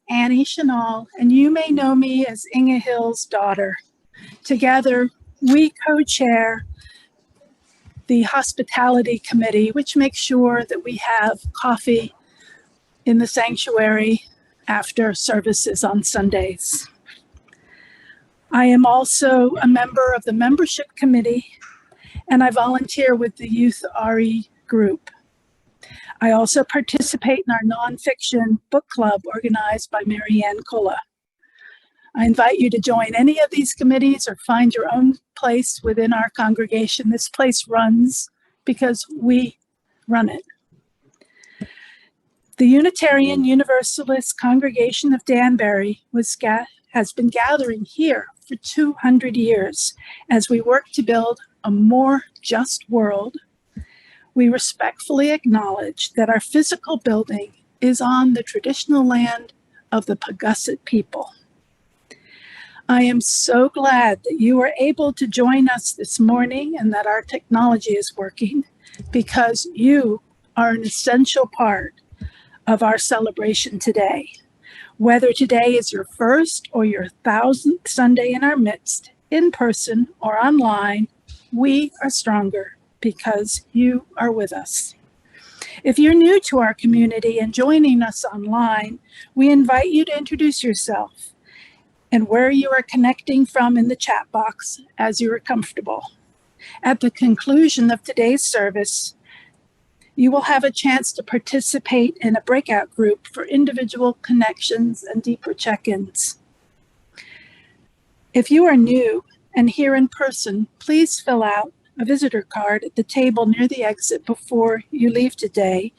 Annie Chenal, and you may know me as Inga Hill's daughter. Together, we co-chair the Hospitality Committee, which makes sure that we have coffee in the sanctuary after services on Sundays. I am also a member of the membership committee, and I volunteer with the Youth RE group. I also participate in our nonfiction book club organized by Marianne Kulla. I invite you to join any of these committees or find your own place within our congregation. This place runs because we run it. The Unitarian Universalist Congregation of Danbury has been gathering here for 200 years as we work to build a more just world. We respectfully acknowledge that our physical building is on the traditional land of the Pagusset people. I am so glad that you were able to join us this morning and that our technology is working, because you are an essential part of our celebration today. Whether today is your first or your 1,000th Sunday in our midst, in person or online, we are stronger because you are with us. If you're new to our community and joining us online, we invite you to introduce yourself and where you are connecting from in the chat box as you are comfortable. At the conclusion of today's service, you will have a chance to participate in a breakout group for individual connections and deeper check-ins. If you are new and here in person, please fill out a visitor card at the table near the exit before you leave today,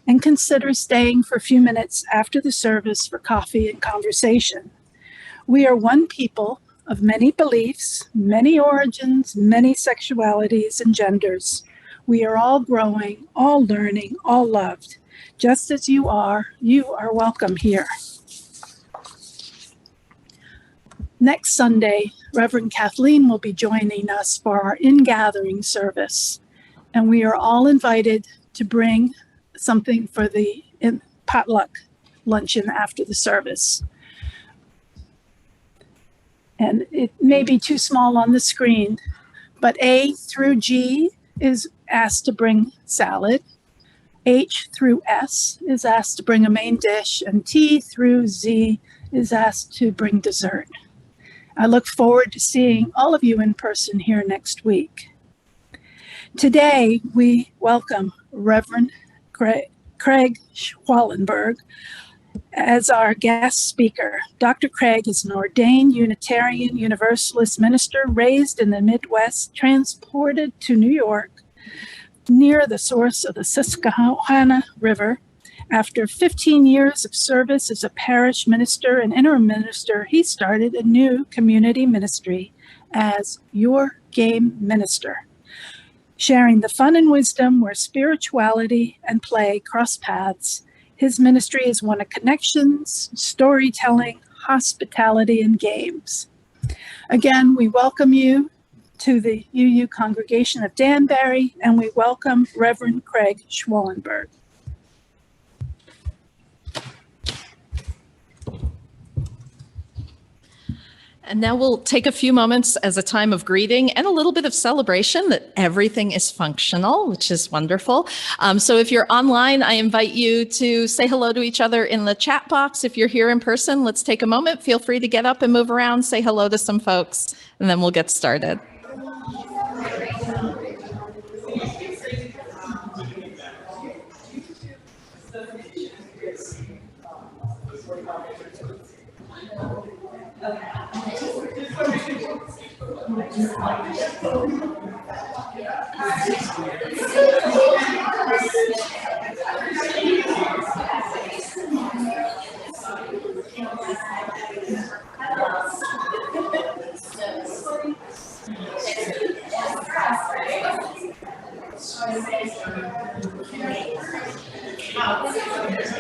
and consider staying for a few minutes after the service for coffee and conversation. We are one people of many beliefs, many origins, many sexualities and genders. We are all growing, all learning, all loved. Just as you are welcome here. Next Sunday, Reverend Kathleen will be joining us for our in-gathering service, and we are all invited to bring something for the potluck luncheon after the service. And it may be too small on the screen, but A through G is asked to bring salad. H through S is asked to bring a main dish, and T through Z is asked to bring dessert. I look forward to seeing all of you in person here next week. Today, we welcome Reverend Craig Schwallenberg as our guest speaker. Dr. Craig is an ordained Unitarian Universalist minister raised in the Midwest, transported to New York near the source of the Susquehanna River. After 15 years of service as a parish minister and interim minister, he started a new community ministry as Your Game Minister, sharing the fun and wisdom where spirituality and play cross paths. His ministry is one of connections, storytelling, hospitality, and games. Again, we welcome you to the UU Congregation of Danbury, and we welcome Reverend Craig Schwallenberg. And now we'll take a few moments as a time of greeting and a little bit of celebration that everything is functional, which is wonderful. So if you're online, I invite you to say hello to each other in the chat box. If you're here in person, let's take a moment. Feel free to get up and move around, say hello to some folks, and then we'll get started.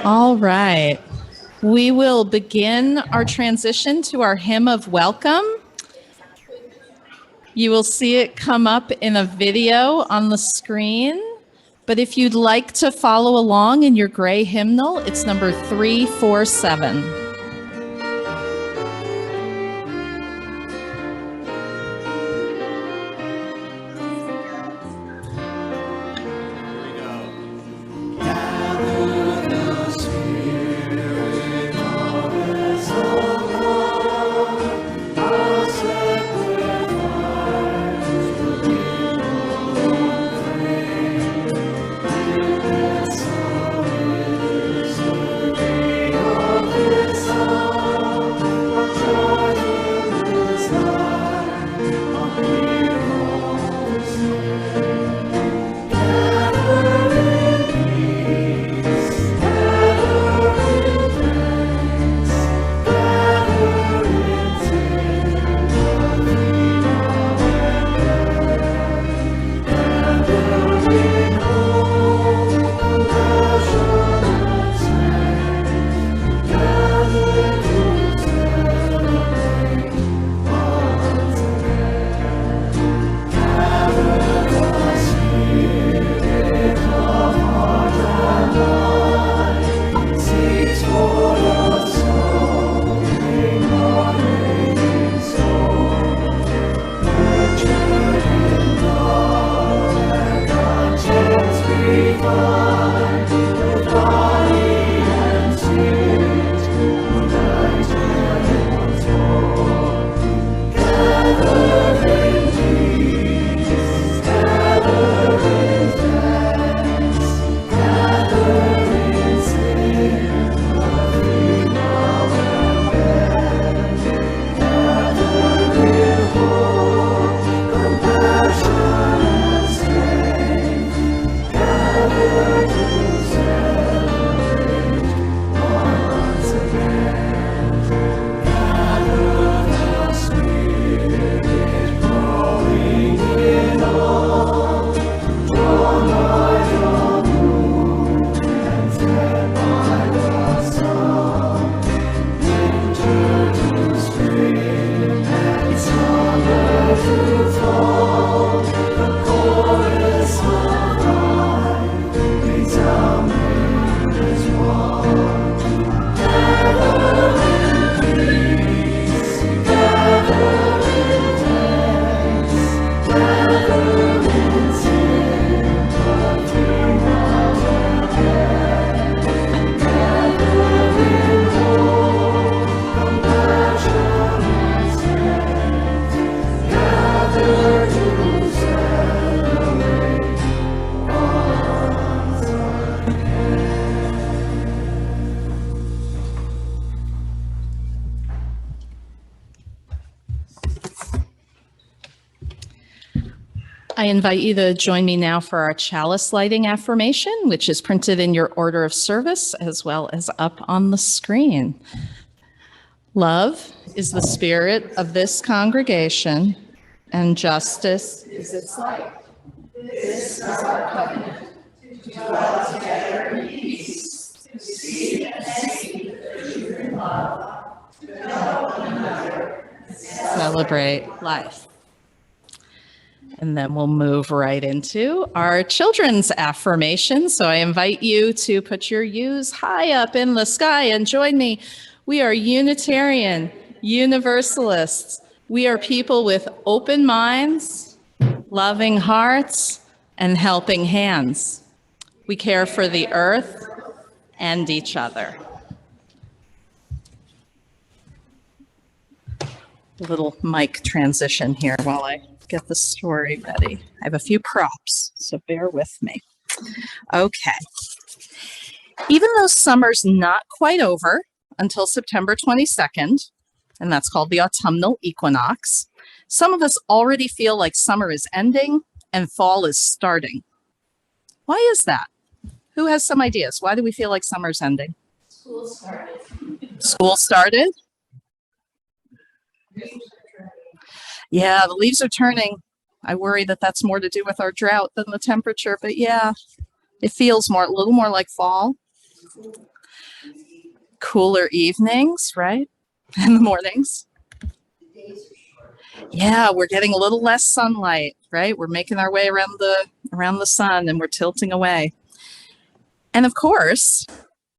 All right. We will begin our transition to our hymn of welcome. You will see it come up in a video on the screen, but if you'd like to follow along in your gray hymnal, it's number 347. I invite you to join me now for our chalice lighting affirmation, which is printed in your order of service as well as up on the screen. Love is the spirit of this congregation, and justice is its light. This is our covenant, to dwell together in peace, to seek and seek the truth in love, to help one another, and celebrate life. And then we'll move right into our children's affirmation. So I invite you to put your U's high up in the sky and join me. We are Unitarian, Universalists. We are people with open minds, loving hearts, and helping hands. We care for the earth and each other. A little mic transition here while I get the story ready. I have a few props, so bear with me. Okay. Even though summer's not quite over until September 22nd, and that's called the autumnal equinox, some of us already feel like summer is ending and fall is starting. Why is that? Who has some ideas? Why do we feel like summer's ending? School started. School started? Yeah, the leaves are turning. I worry that that's more to do with our drought than the temperature, but yeah, it feels a little more like fall. Cooler evenings, right? And the mornings. Yeah, we're getting a little less sunlight, right? We're making our way around the sun and we're tilting away. And of course,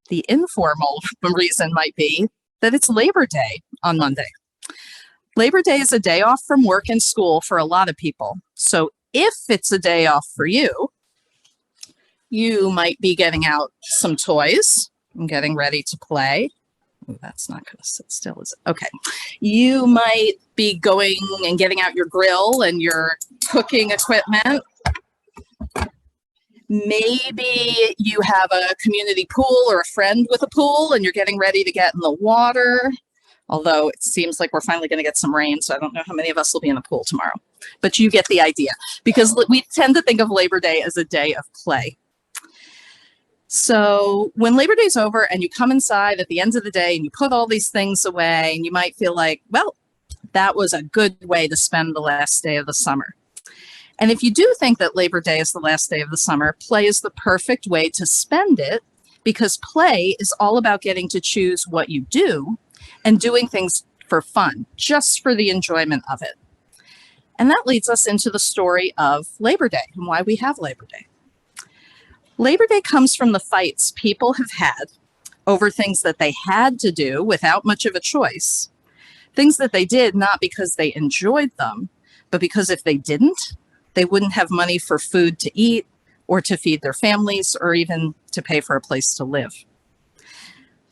the informal reason might be that it's Labor Day on Monday. Labor Day is a day off from work and school for a lot of people. So if it's a day off for you, you might be getting out some toys and getting ready to play. Ooh, that's not going to sit still, is it? Okay. You might be going and getting out your grill and your cooking equipment. Maybe you have a community pool or a friend with a pool and you're getting ready to get in the water. Although it seems like we're finally going to get some rain, so I don't know how many of us will be in the pool tomorrow. But you get the idea, because we tend to think of Labor Day as a day of play. So when Labor Day's over and you come inside at the end of the day and you put all these things away, and you might feel like, well, that was a good way to spend the last day of the summer. And if you do think that Labor Day is the last day of the summer, play is the perfect way to spend it, because play is all about getting to choose what you do and doing things for fun, just for the enjoyment of it. And that leads us into the story of Labor Day and why we have Labor Day. Labor Day comes from the fights people have had over things that they had to do without much of a choice. Things that they did not because they enjoyed them, but because if they didn't, they wouldn't have money for food to eat or to feed their families or even to pay for a place to live.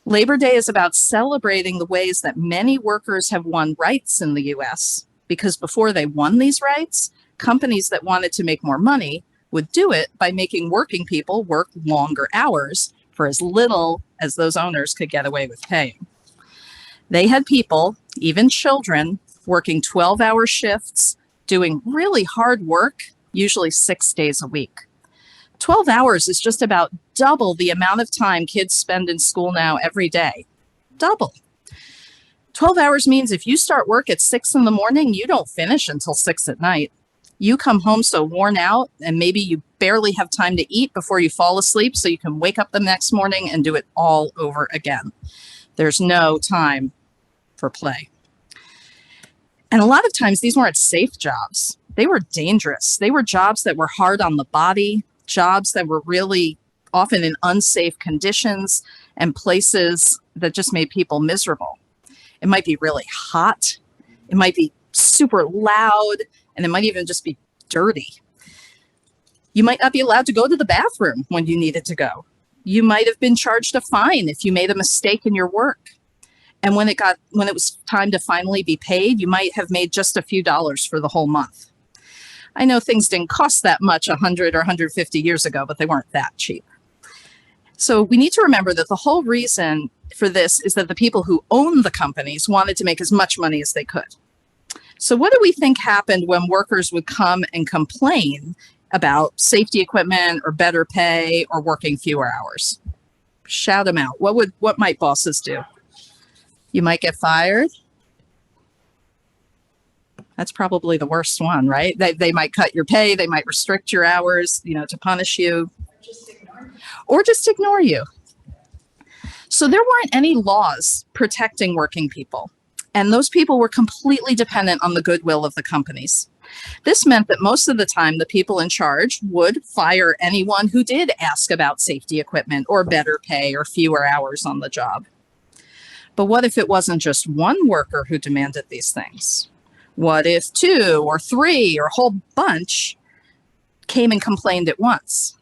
Labor Day is about celebrating the ways that many workers have won rights in the US, because before they won these rights, companies that wanted to make more money would do it by making working people work longer hours for as little as those owners could get away with paying. They had people, even children, working 12-hour shifts, doing really hard work, usually 6 days a week. 12 hours is just about double the amount of time kids spend in school now every day. Double. 12 hours means if you start work at 6 in the morning, you don't finish until 6 at night. You come home so worn out, and maybe you barely have time to eat before you fall asleep so you can wake up the next morning and do it all over again. There's no time for play. And a lot of times these weren't safe jobs. They were dangerous. They were jobs that were hard on the body, jobs that were really often in unsafe conditions and places that just made people miserable. It might be really hot. It might be super loud, and it might even just be dirty. You might not be allowed to go to the bathroom when you needed to go. You might have been charged a fine if you made a mistake in your work. And when it was time to finally be paid, you might have made just a few dollars for the whole month. I know things didn't cost that much 100 or 150 years ago, but they weren't that cheap. So we need to remember that the whole reason for this is that the people who owned the companies wanted to make as much money as they could. So what do we think happened when workers would come and complain about safety equipment or better pay or working fewer hours? Shout them out. What might bosses do? You might get fired. That's probably the worst one, right? They might cut your pay. They might restrict your hours, to punish you. Or just ignore you. So there weren't any laws protecting working people. And those people were completely dependent on the goodwill of the companies. This meant that most of the time, the people in charge would fire anyone who did ask about safety equipment or better pay or fewer hours on the job. But what if it wasn't just one worker who demanded these things? What if 2 or 3 or a whole bunch came and complained at once?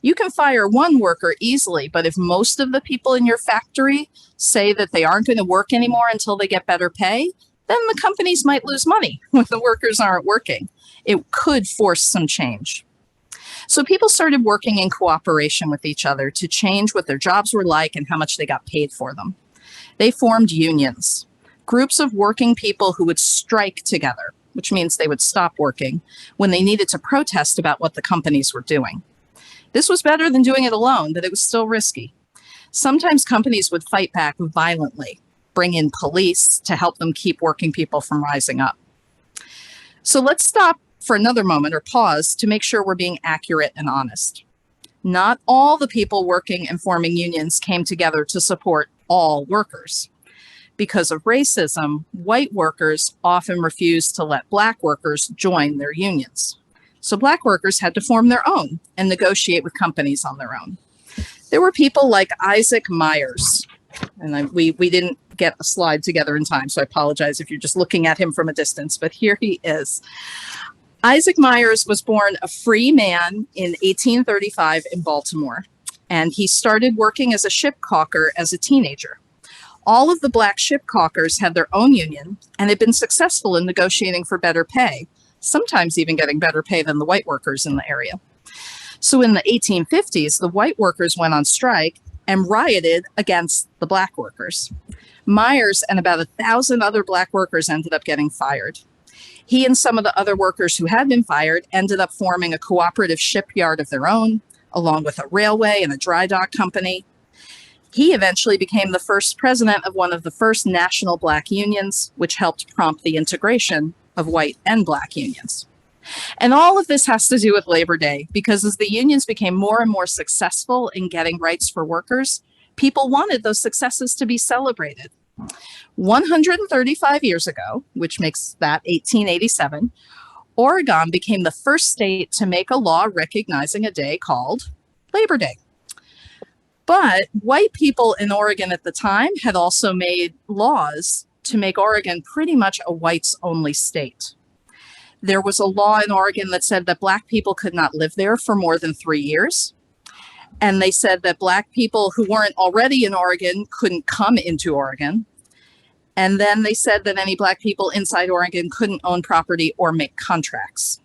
You can fire one worker easily, but if most of the people in your factory say that they aren't going to work anymore until they get better pay, then the companies might lose money when the workers aren't working. It could force some change. So people started working in cooperation with each other to change what their jobs were like and how much they got paid for them. They formed unions, groups of working people who would strike together, which means they would stop working when they needed to protest about what the companies were doing. This was better than doing it alone, but it was still risky. Sometimes companies would fight back violently, bring in police to help them keep working people from rising up. So let's stop for another moment or pause to make sure we're being accurate and honest. Not all the people working and forming unions came together to support all workers. Because of racism, white workers often refused to let Black workers join their unions. So Black workers had to form their own and negotiate with companies on their own. There were people like Isaac Myers, and we didn't get a slide together in time, so I apologize if you're just looking at him from a distance, but here he is. Isaac Myers was born a free man in 1835 in Baltimore, and he started working as a ship caulker as a teenager. All of the Black ship caulkers had their own union and had been successful in negotiating for better pay, sometimes even getting better pay than the white workers in the area. So in the 1850s, the white workers went on strike and rioted against the Black workers. Myers and about 1,000 other Black workers ended up getting fired. He and some of the other workers who had been fired ended up forming a cooperative shipyard of their own, along with a railway and a dry dock company. He eventually became the first president of one of the first national Black unions, which helped prompt the integration of white and Black unions. And all of this has to do with Labor Day, because as the unions became more and more successful in getting rights for workers, people wanted those successes to be celebrated. 135 years ago, which makes that 1887, Oregon became the first state to make a law recognizing a day called Labor Day. But white people in Oregon at the time had also made laws to make Oregon pretty much a whites-only state. There was a law in Oregon that said that Black people could not live there for more than 3 years. And they said that Black people who weren't already in Oregon couldn't come into Oregon. And then they said that any Black people inside Oregon couldn't own property or make contracts,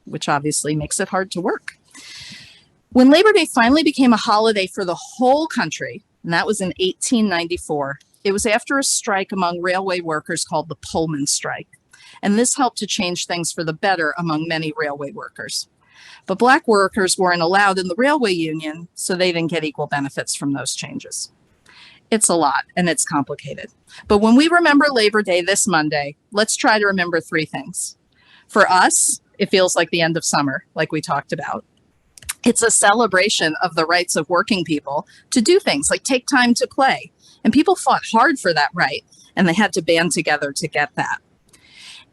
which obviously makes it hard to work. When Labor Day finally became a holiday for the whole country, and that was in 1894, it was after a strike among railway workers called the Pullman Strike. And this helped to change things for the better among many railway workers. But Black workers weren't allowed in the railway union, so they didn't get equal benefits from those changes. It's a lot and it's complicated. But when we remember Labor Day this Monday, let's try to remember 3 things. For us, it feels like the end of summer, like we talked about. It's a celebration of the rights of working people to do things like take time to play. And people fought hard for that right, and they had to band together to get that.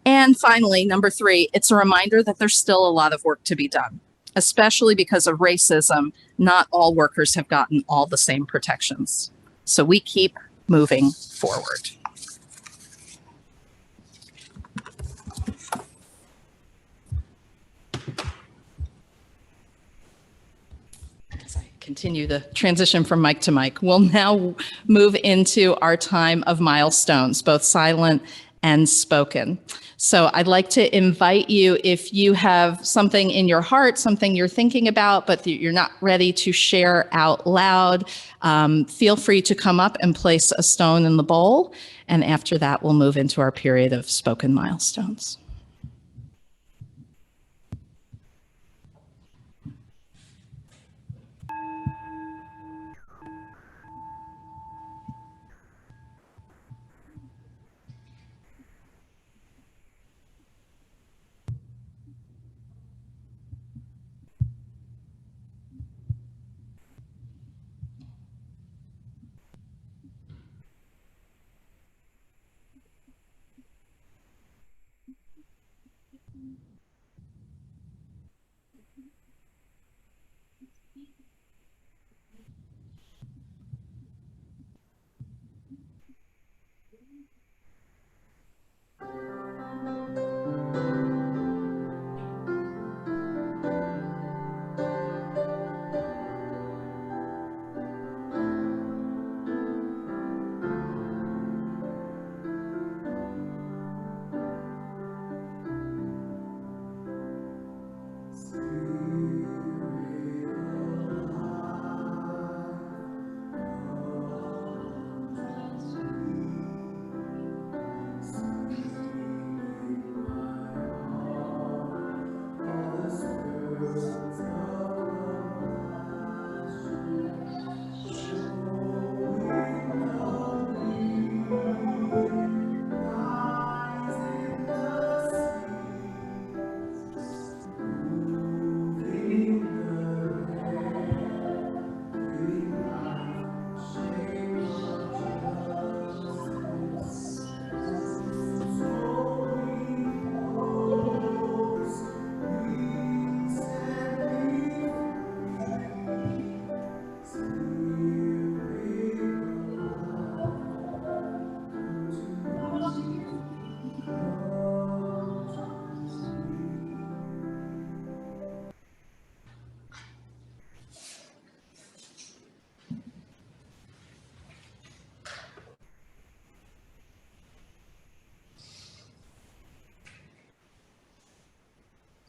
And finally, number 3, it's a reminder that there's still a lot of work to be done, especially because of racism. Not all workers have gotten all the same protections. So we keep moving forward. As I continue the transition from mic to mic, we'll now move into our time of milestones, both silent and spoken. So I'd like to invite you, if you have something in your heart, something you're thinking about, but you're not ready to share out loud, feel free to come up and place a stone in the bowl. And after that, we'll move into our period of spoken milestones.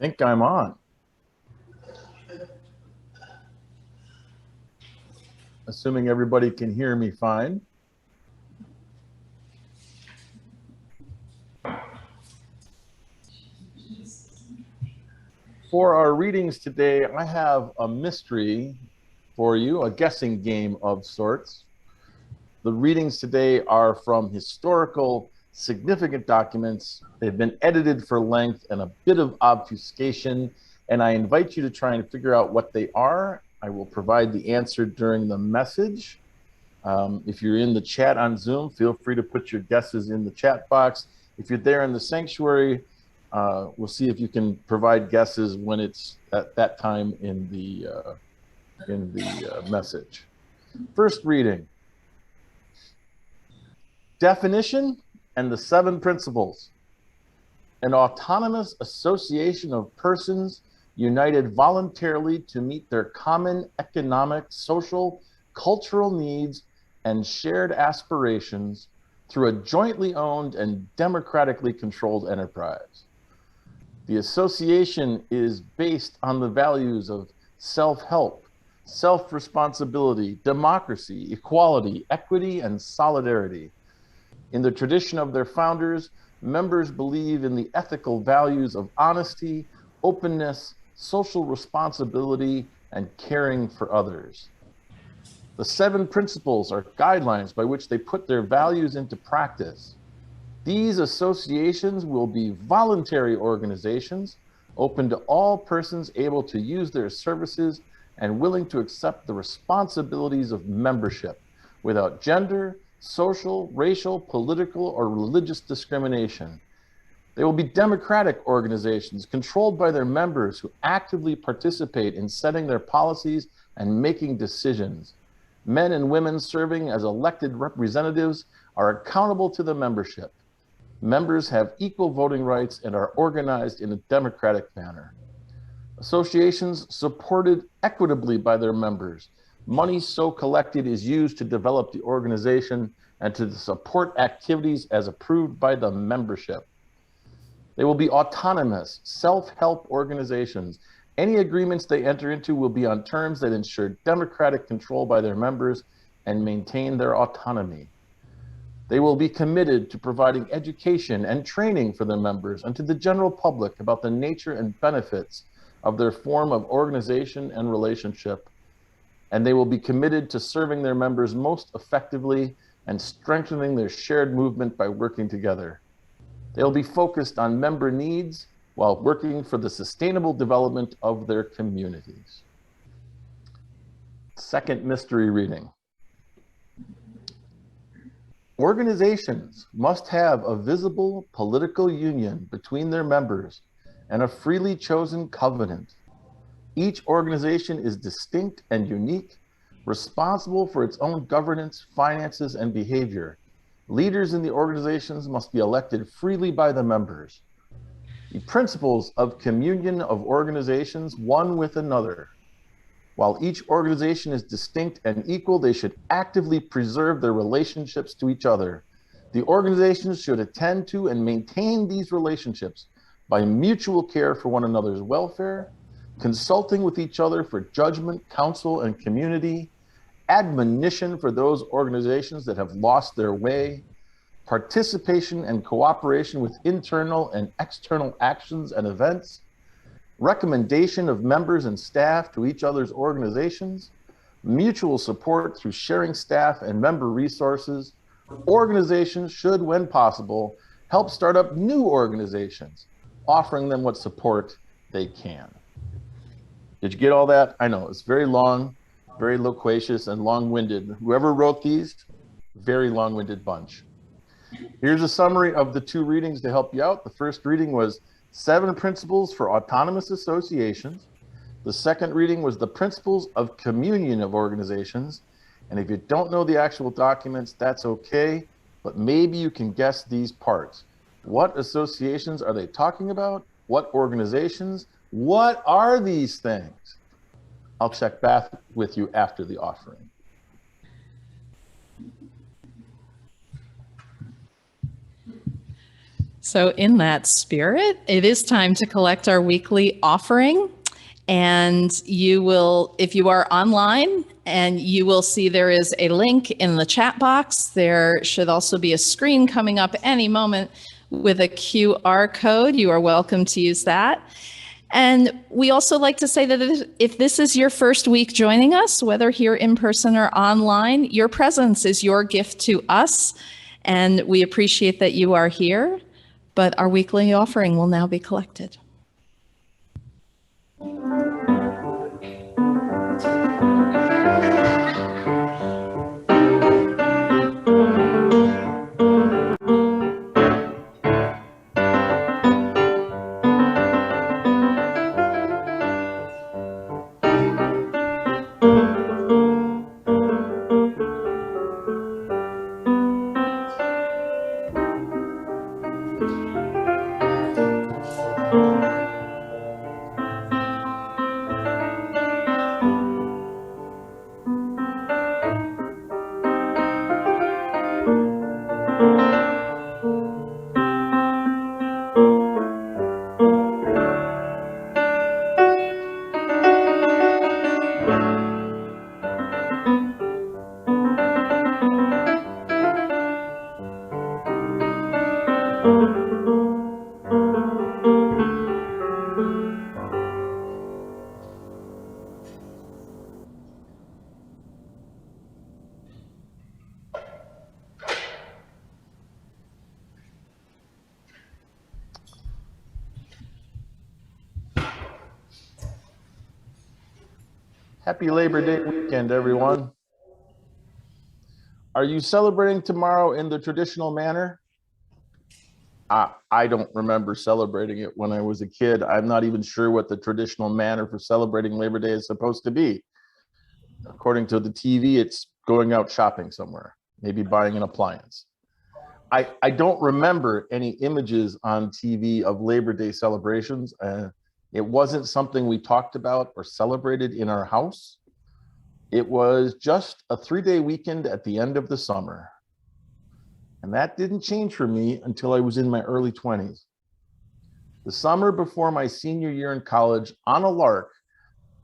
I think I'm on. Assuming everybody can hear me fine. For our readings today, I have a mystery for you, a guessing game of sorts. The readings today are from historical, significant documents. They've been edited for length and a bit of obfuscation, and I invite you to try and figure out what they are. I will provide the answer during the message. If you're in the chat on Zoom, feel free to put your guesses in the chat box. If you're there in the sanctuary, we'll see if you can provide guesses when it's at that time in the message. First reading. Definition and the 7 principles. An autonomous association of persons united voluntarily to meet their common economic, social, cultural needs and shared aspirations through a jointly owned and democratically controlled enterprise. The association is based on the values of self-help, self-responsibility, democracy, equality, equity, and solidarity. In the tradition of their founders, members believe in the ethical values of honesty, openness, social responsibility, and caring for others. The 7 principles are guidelines by which they put their values into practice. These associations will be voluntary organizations, open to all persons able to use their services and willing to accept the responsibilities of membership without gender, social, racial, political, or religious discrimination. They will be democratic organizations controlled by their members who actively participate in setting their policies and making decisions. Men and women serving as elected representatives are accountable to the membership. Members have equal voting rights and are organized in a democratic manner. Associations supported equitably by their members. Money so collected is used to develop the organization, and to support activities as approved by the membership. They will be autonomous, self-help organizations. Any agreements they enter into will be on terms that ensure democratic control by their members and maintain their autonomy. They will be committed to providing education and training for their members and to the general public about the nature and benefits of their form of organization and relationship. And they will be committed to serving their members most effectively and strengthening their shared movement by working together. They'll be focused on member needs while working for the sustainable development of their communities. Second mystery reading. Organizations must have a visible political union between their members and a freely chosen covenant. Each organization is distinct and unique, responsible for its own governance, finances, and behavior. Leaders in the organizations must be elected freely by the members. The principles of communion of organizations one with another. While each organization is distinct and equal, they should actively preserve their relationships to each other. The organizations should attend to and maintain these relationships by mutual care for one another's welfare, consulting with each other for judgment, counsel, and community, admonition for those organizations that have lost their way, participation and cooperation with internal and external actions and events, recommendation of members and staff to each other's organizations, mutual support through sharing staff and member resources. Organizations should, when possible, help start up new organizations, offering them what support they can. Did you get all that? I know it's very long, very loquacious and long-winded. Whoever wrote these, very long-winded bunch. Here's a summary of the two readings to help you out. The first reading was 7 Principles for Autonomous Associations. The second reading was the Principles of Communion of Organizations. And if you don't know the actual documents, that's okay, but maybe you can guess these parts. What associations are they talking about? What organizations? What are these things? I'll check back with you after the offering. So in that spirit, it is time to collect our weekly offering. And you will, if you are online, and you will see there is a link in the chat box. There should also be a screen coming up any moment with a QR code. You are welcome to use that. And we also like to say that if this is your first week joining us, whether here in person or online, your presence is your gift to us. And we appreciate that you are here. But our weekly offering will now be collected. Happy Labor Day weekend, everyone. Are you celebrating tomorrow in the traditional manner? I don't remember celebrating it when I was a kid. I'm not even sure what the traditional manner for celebrating Labor Day is supposed to be. According to the TV, it's going out shopping somewhere, maybe buying an appliance. I don't remember any images on TV of Labor Day celebrations. It wasn't something we talked about or celebrated in our house. It was just a 3-day weekend at the end of the summer. And that didn't change for me until I was in my early 20s. The summer before my senior year in college, on a lark,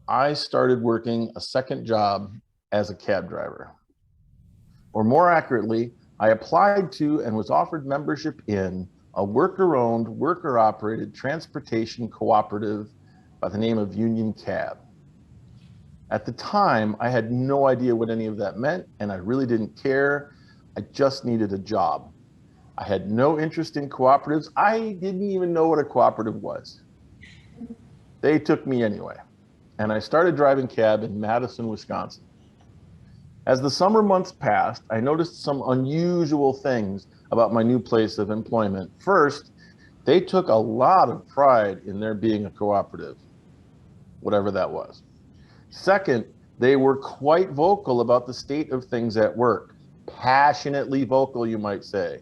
I started working a second job as a cab driver. Or more accurately, I applied to and was offered membership in a worker-owned, worker-operated transportation cooperative by the name of Union Cab. At the time, I had no idea what any of that meant, and I really didn't care. I just needed a job. I had no interest in cooperatives. I didn't even know what a cooperative was. They took me anyway, and I started driving cab in Madison, Wisconsin. As the summer months passed, I noticed some unusual things about my new place of employment. First, they took a lot of pride in there being a cooperative, whatever that was. Second, they were quite vocal about the state of things at work. Passionately vocal, you might say.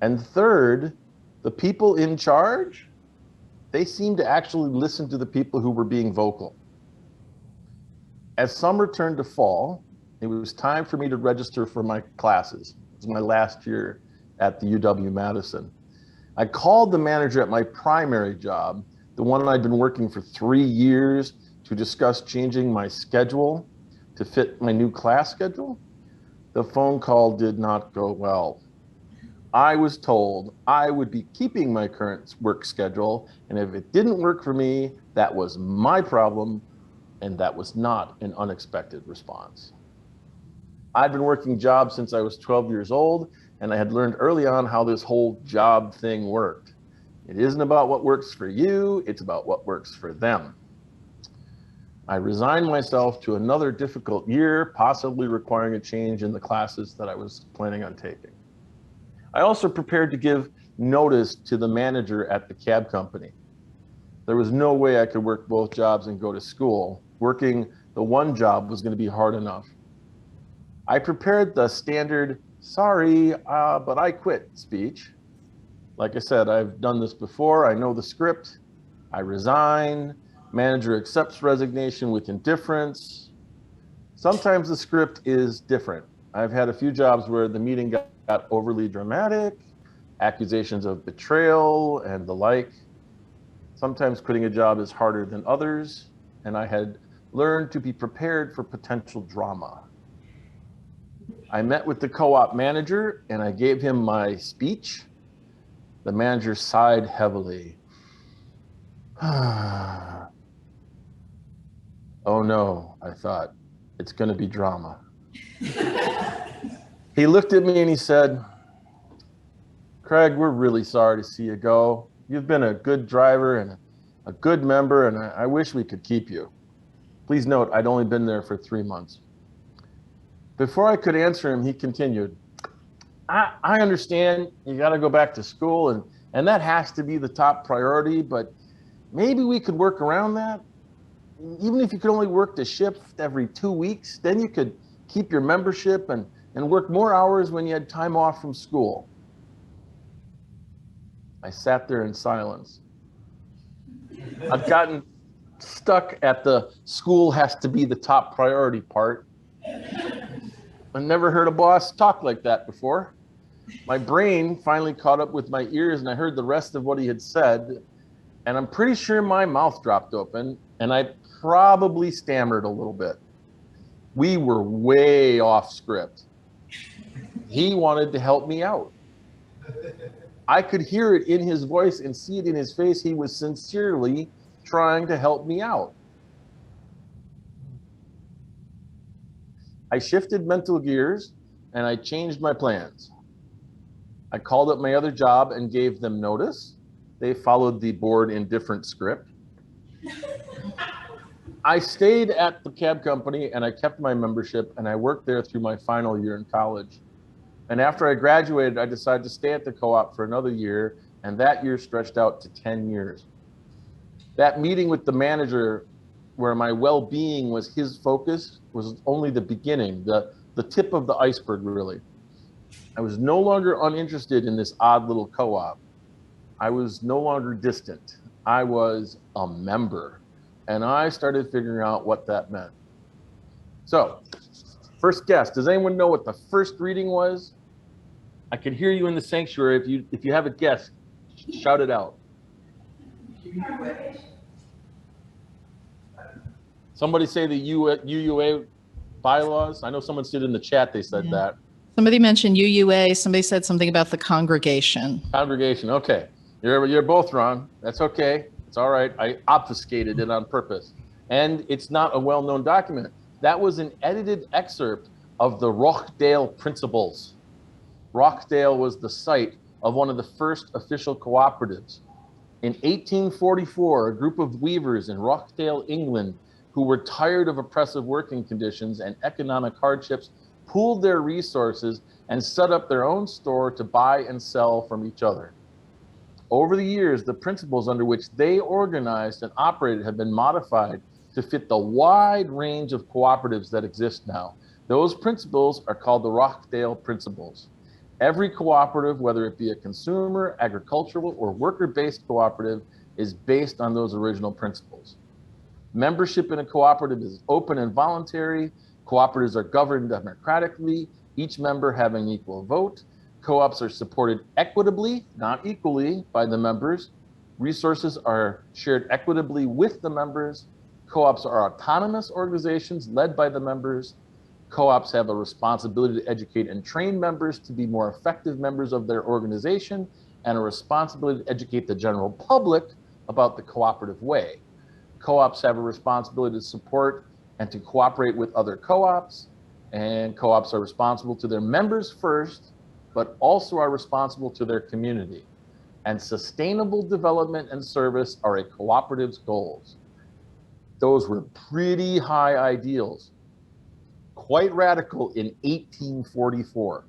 And third, the people in charge, they seemed to actually listen to the people who were being vocal. As summer turned to fall, it was time for me to register for my classes. It was my last year at the UW-Madison. I called the manager at my primary job, the one I'd been working for 3 years, to discuss changing my schedule to fit my new class schedule. The phone call did not go well. I was told I would be keeping my current work schedule, and if it didn't work for me, that was my problem, and that was not an unexpected response. I'd been working jobs since I was 12 years old, and I had learned early on how this whole job thing worked. It isn't about what works for you, it's about what works for them. I resigned myself to another difficult year, possibly requiring a change in the classes that I was planning on taking. I also prepared to give notice to the manager at the cab company. There was no way I could work both jobs and go to school. Working the one job was going to be hard enough. I prepared the standard, sorry, but I quit speech. Like I said, I've done this before. I know the script. I resign. Manager accepts resignation with indifference. Sometimes the script is different. I've had a few jobs where the meeting got overly dramatic, accusations of betrayal and the like. Sometimes quitting a job is harder than others, and I had learned to be prepared for potential drama. I met with the co-op manager and I gave him my speech. The manager sighed heavily. Oh no, I thought, it's going to be drama. He looked at me and he said, Craig, we're really sorry to see you go. You've been a good driver and a good member, and I wish we could keep you. Please note, I'd only been there for 3 months. Before I could answer him, he continued, I understand you got to go back to school, and that has to be the top priority, but maybe we could work around that. Even if you could only work the shift every 2 weeks, then you could keep your membership and work more hours when you had time off from school. I sat there in silence. I've gotten stuck at the school has to be the top priority part. I've never heard a boss talk like that before. My brain finally caught up with my ears and I heard the rest of what he had said. And I'm pretty sure my mouth dropped open and I probably stammered a little bit. We were way off script. He wanted to help me out. I could hear it in his voice and see it in his face. He was sincerely trying to help me out. I shifted mental gears and I changed my plans. I called up my other job and gave them notice. They followed the board in different script. I stayed at the cab company and I kept my membership and I worked there through my final year in college. And after I graduated, I decided to stay at the co-op for another year, and that year stretched out to 10 years. That meeting with the manager where my well-being was his focus was only the beginning, the tip of the iceberg, really. I was no longer uninterested in this odd little co-op. I was no longer distant. I was a member, and I started figuring out what that meant. So, first guess, does anyone know what the first reading was? I can hear you in the sanctuary. If you have a guess, shout it out. Somebody say the UUA bylaws. I know someone said in the chat they said that. Somebody mentioned UUA. Somebody said something about the congregation. Congregation. Okay, you're both wrong. That's okay. It's all right. I obfuscated it on purpose, and it's not a well-known document. That was an edited excerpt of the Rochdale Principles. Rochdale was the site of one of the first official cooperatives. In 1844, a group of weavers in Rochdale, England, who were tired of oppressive working conditions and economic hardships, pooled their resources and set up their own store to buy and sell from each other. Over the years, the principles under which they organized and operated have been modified to fit the wide range of cooperatives that exist now. Those principles are called the Rochdale Principles. Every cooperative, whether it be a consumer, agricultural, or worker-based cooperative, is based on those original principles. Membership in a cooperative is open and voluntary. Cooperatives are governed democratically, each member having equal vote. Co-ops are supported equitably, not equally, by the members. Resources are shared equitably with the members. Co-ops are autonomous organizations led by the members. Co-ops have a responsibility to educate and train members to be more effective members of their organization, and a responsibility to educate the general public about the cooperative way. Co-ops have a responsibility to support and to cooperate with other co-ops, and co-ops are responsible to their members first, but also are responsible to their community. And sustainable development and service are a cooperative's goals. Those were pretty high ideals, quite radical in 1844.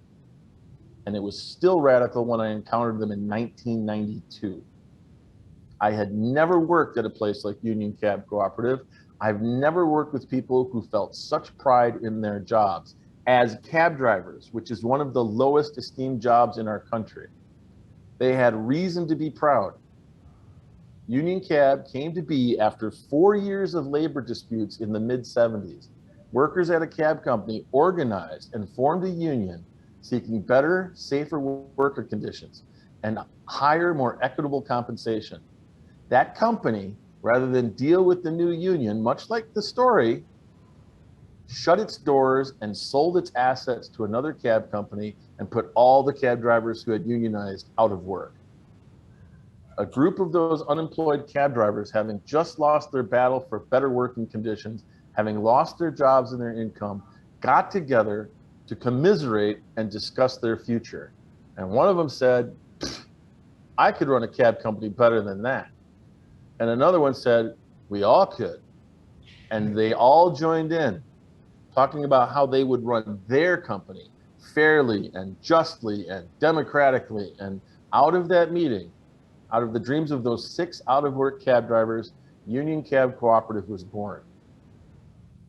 And it was still radical when I encountered them in 1992. I had never worked at a place like Union Cab Cooperative. I've never worked with people who felt such pride in their jobs as cab drivers, which is one of the lowest esteemed jobs in our country. They had reason to be proud. Union Cab came to be after 4 years of labor disputes in the mid-70s. Workers at a cab company organized and formed a union seeking better, safer worker conditions and higher, more equitable compensation. That company, rather than deal with the new union, much like the story, shut its doors and sold its assets to another cab company and put all the cab drivers who had unionized out of work. A group of those unemployed cab drivers, having just lost their battle for better working conditions, having lost their jobs and their income, got together to commiserate and discuss their future. And one of them said, I could run a cab company better than that. And another one said, we all could. And they all joined in, talking about how they would run their company fairly and justly and democratically. And out of that meeting, out of the dreams of those 6 out-of-work cab drivers, Union Cab Cooperative was born.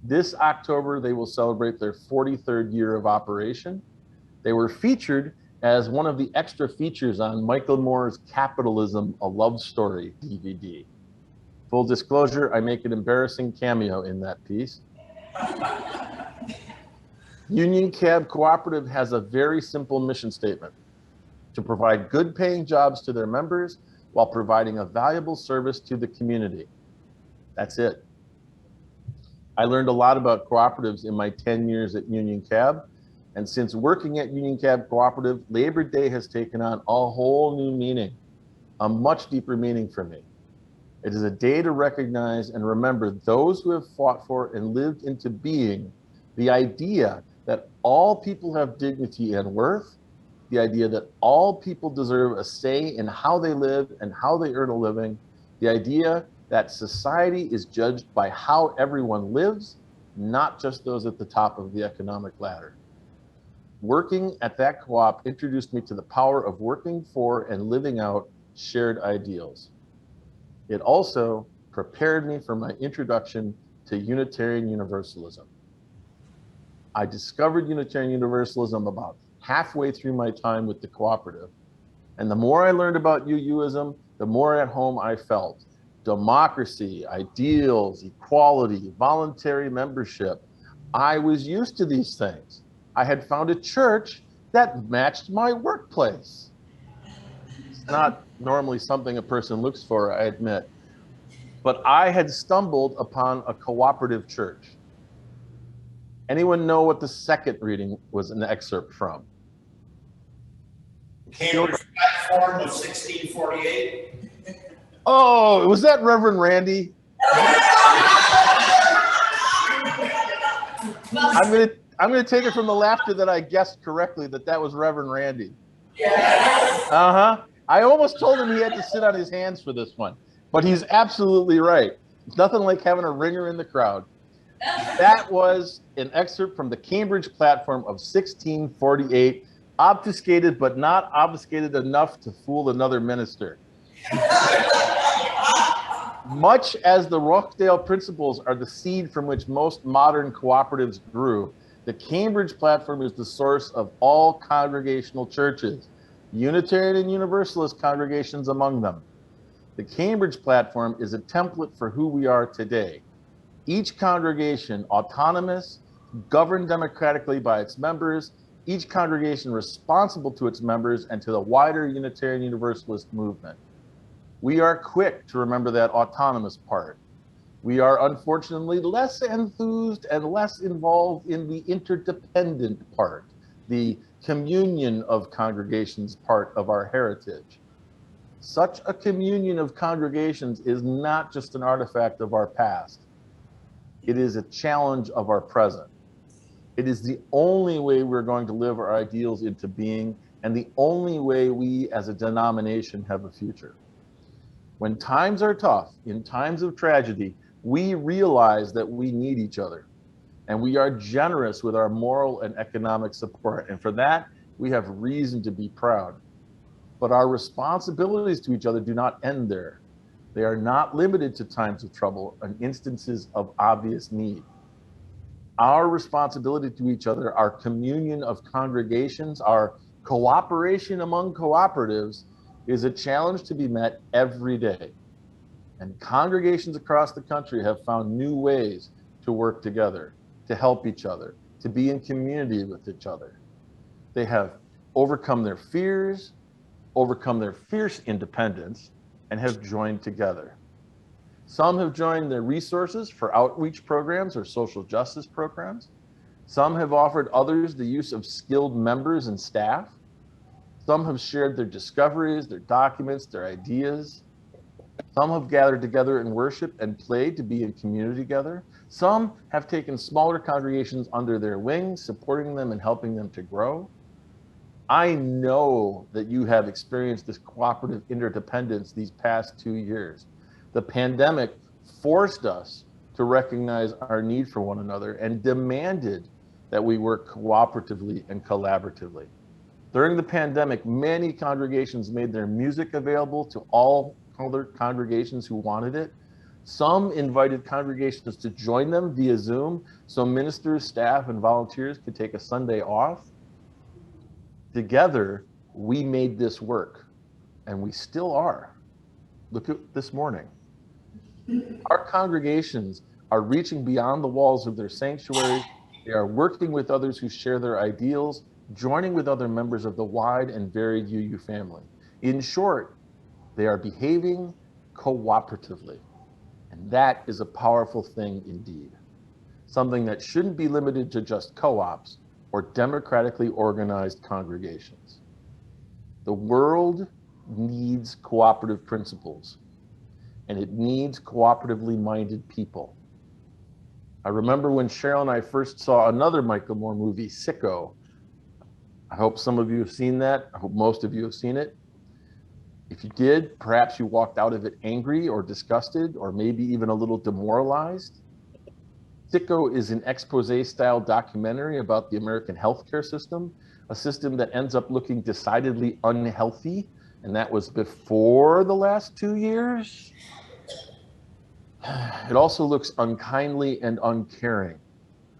This October, they will celebrate their 43rd year of operation. They were featured as one of the extra features on Michael Moore's Capitalism, A Love Story DVD. Full disclosure, I make an embarrassing cameo in that piece. Union Cab Cooperative has a very simple mission statement: to provide good paying jobs to their members while providing a valuable service to the community. That's it. I learned a lot about cooperatives in my 10 years at Union Cab. And since working at Union Cab Cooperative, Labor Day has taken on a whole new meaning, a much deeper meaning for me. It is a day to recognize and remember those who have fought for and lived into being the idea that all people have dignity and worth, the idea that all people deserve a say in how they live and how they earn a living, the idea that society is judged by how everyone lives, not just those at the top of the economic ladder. Working at that co-op introduced me to the power of working for and living out shared ideals. It also prepared me for my introduction to Unitarian Universalism. I discovered Unitarian Universalism about halfway through my time with the cooperative. And the more I learned about UUism, the more at home I felt. Democracy, ideals, equality, voluntary membership. I was used to these things. I had found a church That matched my workplace. It's not normally something a person looks for, I admit. But I had stumbled upon a cooperative church. Anyone know what the second reading was an excerpt from? Cambridge Platform of 1648. Oh, was that Reverend Randy? I'm gonna take it from the laughter that I guessed correctly that was Reverend Randy. Uh-huh. I almost told him he had to sit on his hands for this one, but he's absolutely right. It's nothing like having a ringer in the crowd. That was an excerpt from the Cambridge Platform of 1648, obfuscated but not obfuscated enough to fool another minister. Much as the Rochdale Principles are the seed from which most modern cooperatives grew, the Cambridge Platform is the source of all congregational churches, Unitarian and Universalist congregations among them. The Cambridge Platform is a template for who we are today. Each congregation autonomous, governed democratically by its members, each congregation responsible to its members and to the wider Unitarian Universalist movement. We are quick to remember that autonomous part. We are unfortunately less enthused and less involved in the interdependent part, the communion of congregations part of our heritage. Such a communion of congregations is not just an artifact of our past. It is a challenge of our present. It is the only way we're going to live our ideals into being, and the only way we as a denomination have a future. When times are tough, in times of tragedy, we realize that we need each other, and we are generous with our moral and economic support. And for that, we have reason to be proud. But our responsibilities to each other do not end there. They are not limited to times of trouble and instances of obvious need. Our responsibility to each other, our communion of congregations, our cooperation among cooperatives is a challenge to be met every day. And congregations across the country have found new ways to work together, to help each other, to be in community with each other. They have overcome their fears, overcome their fierce independence, and have joined together. Some have joined their resources for outreach programs or social justice programs. Some have offered others the use of skilled members and staff. Some have shared their discoveries, their documents, their ideas. Some have gathered together in worship and played to be in community together. Some have taken smaller congregations under their wings, supporting them and helping them to grow. I know that you have experienced this cooperative interdependence these past 2 years. The pandemic forced us to recognize our need for one another and demanded that we work cooperatively and collaboratively. During the pandemic, many congregations made their music available to all other congregations who wanted it. Some invited congregations to join them via Zoom so ministers, staff, and volunteers could take a Sunday off. Together, we made this work, and we still are. Look at this morning. Our congregations are reaching beyond the walls of their sanctuary. They are working with others who share their ideals, joining with other members of the wide and varied UU family. In short, they are behaving cooperatively. And that is a powerful thing indeed. Something that shouldn't be limited to just co-ops or democratically organized congregations. The world needs cooperative principles, and it needs cooperatively minded people. I remember when Cheryl and I first saw another Michael Moore movie, Sicko. I hope some of you have seen that. I hope most of you have seen it. If you did, perhaps you walked out of it angry or disgusted, or maybe even a little demoralized. Sicko is an expose-style documentary about the American healthcare system, a system that ends up looking decidedly unhealthy, and that was before the last 2 years. It also looks unkindly and uncaring.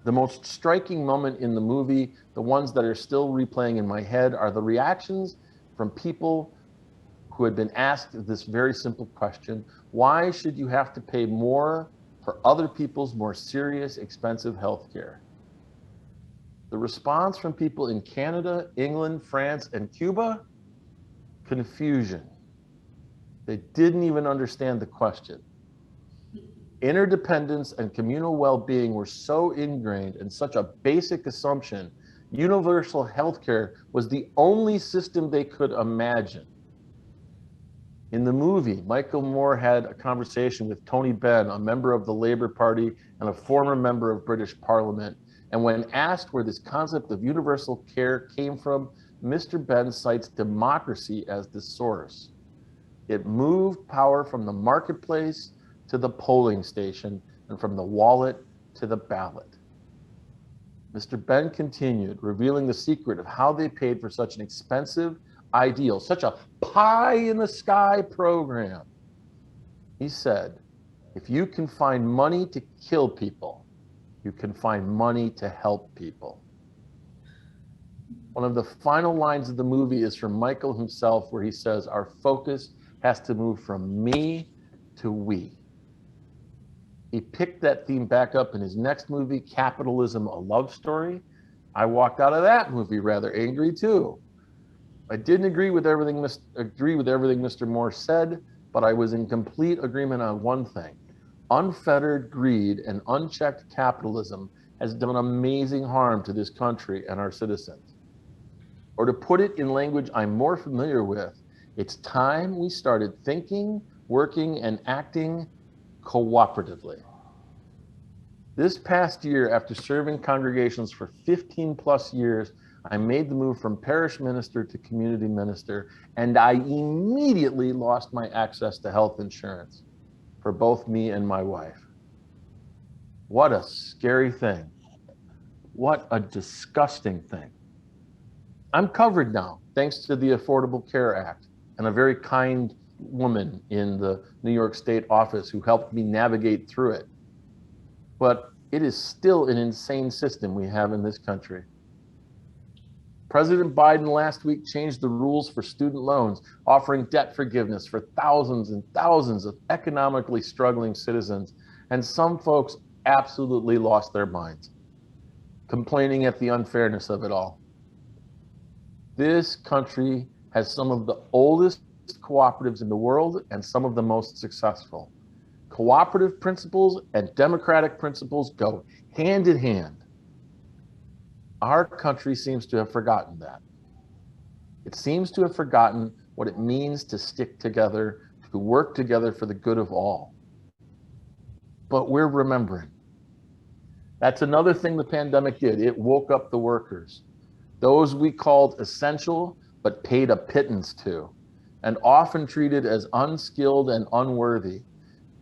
The most striking moment in the movie, the ones that are still replaying in my head, are the reactions from people who had been asked this very simple question: why should you have to pay more for other people's more serious, expensive health care? The response from people in Canada, England, France, and Cuba, confusion. They didn't even understand the question. Interdependence and communal well-being were so ingrained and such a basic assumption, universal healthcare was the only system they could imagine. In the movie, Michael Moore had a conversation with Tony Benn, a member of the Labour Party and a former member of British Parliament. And when asked where this concept of universal care came from, Mr. Benn cites democracy as the source. It moved power from the marketplace to the polling station and from the wallet to the ballot. Mr. Benn continued, revealing the secret of how they paid for such an expensive ideal, such a pie in the sky program. He said, if you can find money to kill people, you can find money to help people. One of the final lines of the movie is from Michael himself, where he says, our focus has to move from me to we. He picked that theme back up in his next movie, Capitalism, A Love Story. I walked out of that movie rather angry too. I didn't agree with everything Mr. Moore said, but I was in complete agreement on one thing. Unfettered greed and unchecked capitalism has done amazing harm to this country and our citizens. Or to put it in language I'm more familiar with, it's time we started thinking, working, and acting cooperatively. This past year, after serving congregations for 15 plus years, I made the move from parish minister to community minister, and I immediately lost my access to health insurance for both me and my wife. What a scary thing. What a disgusting thing. I'm covered now, thanks to the Affordable Care Act and a very kind woman in the New York State office who helped me navigate through it. But it is still an insane system we have in this country. President Biden last week changed the rules for student loans, offering debt forgiveness for thousands and thousands of economically struggling citizens. And some folks absolutely lost their minds, complaining at the unfairness of it all. This country has some of the oldest cooperatives in the world and some of the most successful. Cooperative principles and democratic principles go hand in hand. Our country seems to have forgotten that. It seems to have forgotten what it means to stick together, to work together for the good of all. But we're remembering. That's another thing the pandemic did. It woke up the workers, those we called essential but paid a pittance to, and often treated as unskilled and unworthy.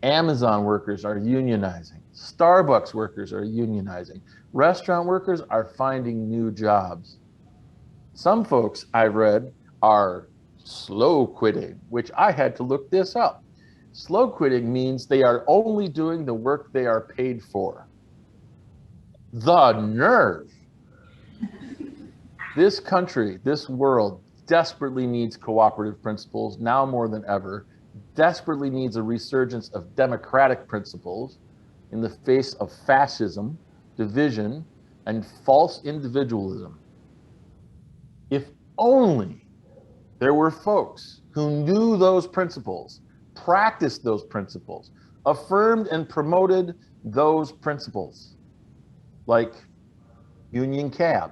Amazon workers are unionizing. Starbucks workers are unionizing. Restaurant workers are finding new jobs. Some folks I've read are slow quitting, which I had to look this up. Slow quitting means they are only doing the work they are paid for. The nerve. This country, this world desperately needs cooperative principles now more than ever, desperately needs a resurgence of democratic principles in the face of fascism, division, and false individualism. If only there were folks who knew those principles, practiced those principles, affirmed and promoted those principles, like Union Cab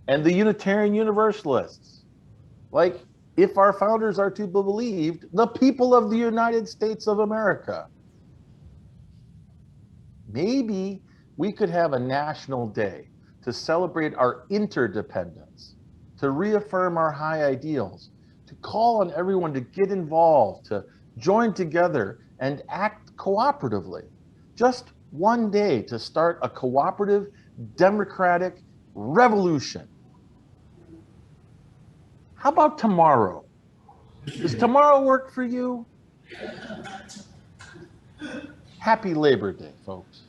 and the Unitarian Universalists, like, if our founders are to be believed, the people of the United States of America. Maybe we could have a national day to celebrate our interdependence, to reaffirm our high ideals, to call on everyone to get involved, to join together and act cooperatively. Just one day to start a cooperative, democratic revolution. How about tomorrow? Does tomorrow work for you? Happy Labor Day, folks.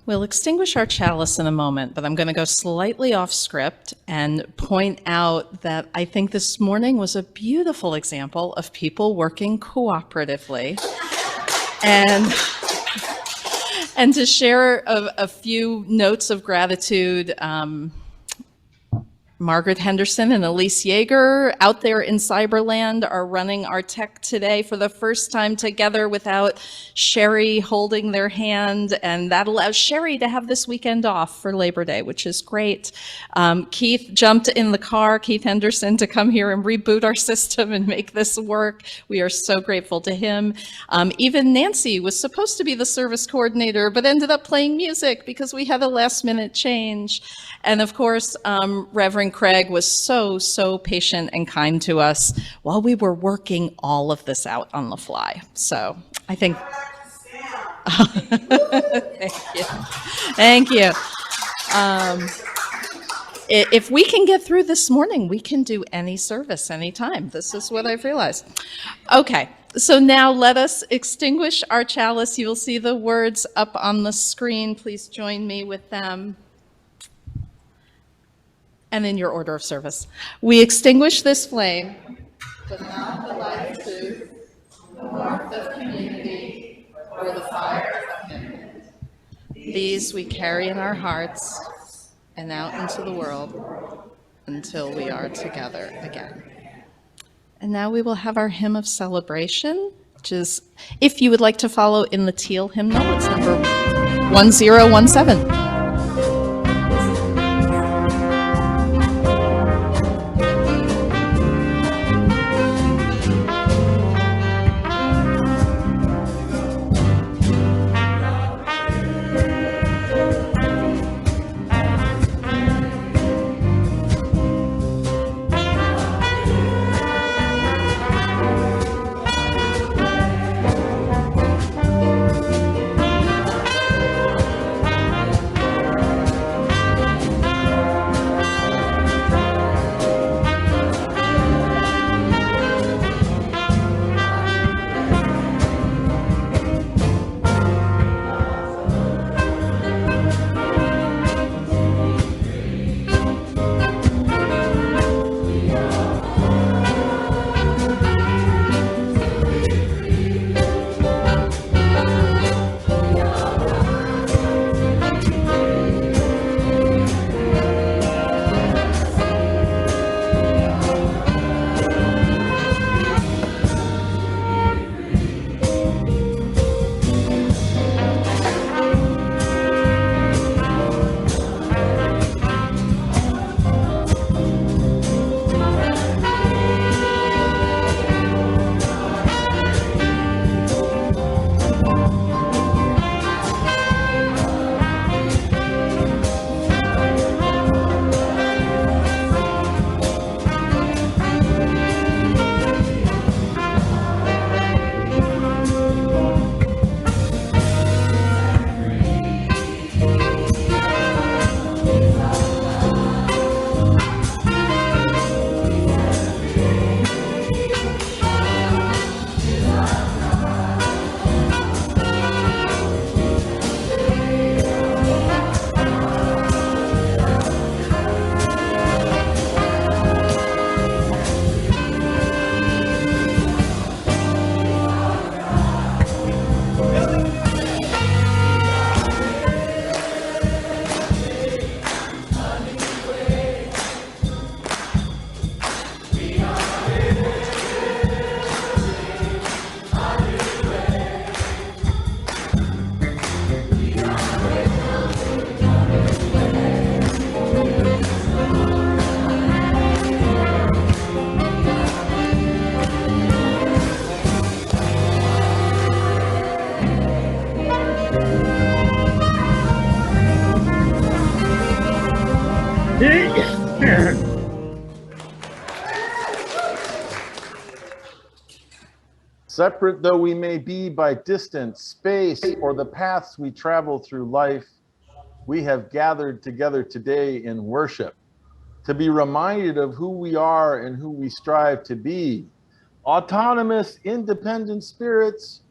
We'll extinguish our chalice in a moment, but I'm going to go slightly off script and point out that I think this morning was a beautiful example of people working cooperatively. And to share a few notes of gratitude, Margaret Henderson and Elise Yeager out there in Cyberland are running our tech today for the first time together without Sherry holding their hand, and that allows Sherry to have this weekend off for Labor Day, which is great. Keith jumped in the car, Keith Henderson, to come here and reboot our system and make this work. We are so grateful to him. Even Nancy was supposed to be the service coordinator, but ended up playing music because we had a last minute change. And of course, Reverend Craig was so patient and kind to us while we were working all of this out on the fly. So I think, thank you. If we can get through this morning, we can do any service anytime. This is what I've realized. Okay, so now let us extinguish our chalice. You will see the words up on the screen. Please join me with them. And in your order of service. We extinguish this flame, but not the light of truth, the warmth of community, or the fire of commitment. These we carry in our hearts and out into the world until we are together again. And now we will have our hymn of celebration, which is, if you would like to follow in the teal hymnal, it's number 1017. Separate though we may be by distance, space, or the paths we travel through life, we have gathered together today in worship to be reminded of who we are and who we strive to be. Autonomous, independent spirits,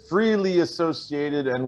freely associated and